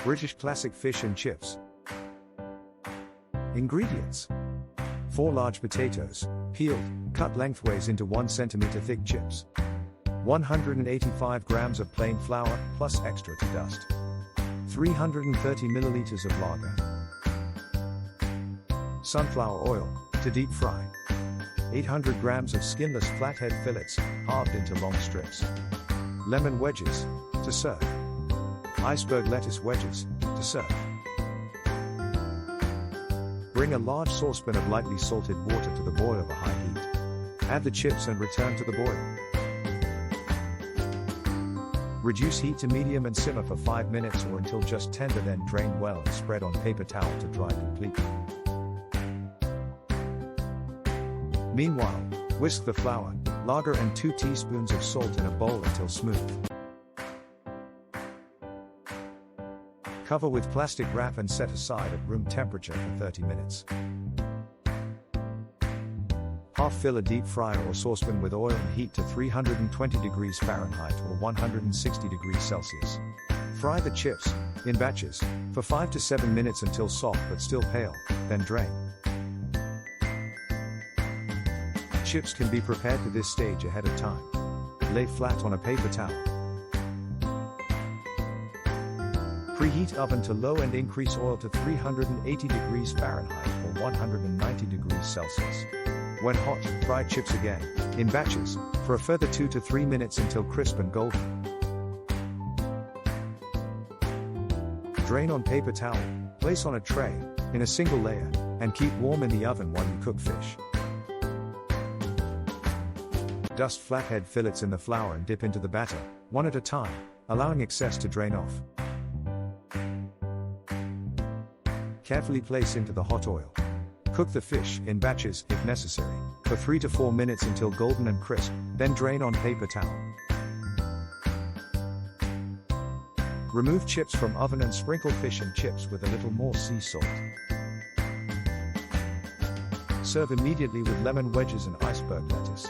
British classic fish and chips. Ingredients: 4 large potatoes, peeled, cut lengthways into 1 cm thick chips. 185 grams of plain flour, plus extra to dust. 330 milliliters of lager. Sunflower oil, to deep fry. 800 grams of skinless flathead fillets, halved into long strips. Lemon wedges, to serve. Iceberg lettuce wedges, to serve. Bring a large saucepan of lightly salted water to the boil over high heat. Add the chips and return to the boil. Reduce heat to medium and simmer for 5 minutes or until just tender, then drain well and spread on paper towel to dry completely. Meanwhile, whisk the flour, lager and 2 teaspoons of salt in a bowl until smooth. Cover with plastic wrap and set aside at room temperature for 30 minutes. Half fill a deep fryer or saucepan with oil and heat to 320 degrees Fahrenheit or 160 degrees Celsius. Fry the chips, in batches, for 5 to 7 minutes until soft but still pale, then drain. Chips can be prepared to this stage ahead of time. Lay flat on a paper towel. Preheat oven to low and increase oil to 380 degrees Fahrenheit or 190 degrees Celsius. When hot, fry chips again, in batches, for a further 2 to 3 minutes until crisp and golden. Drain on paper towel, place on a tray, in a single layer, and keep warm in the oven while you cook fish. Dust flathead fillets in the flour and dip into the batter, one at a time, allowing excess to drain off. Carefully place into the hot oil. Cook the fish, in batches, if necessary, for 3 to 4 minutes until golden and crisp, then drain on paper towel. Remove chips from oven and sprinkle fish and chips with a little more sea salt. Serve immediately with lemon wedges and iceberg lettuce.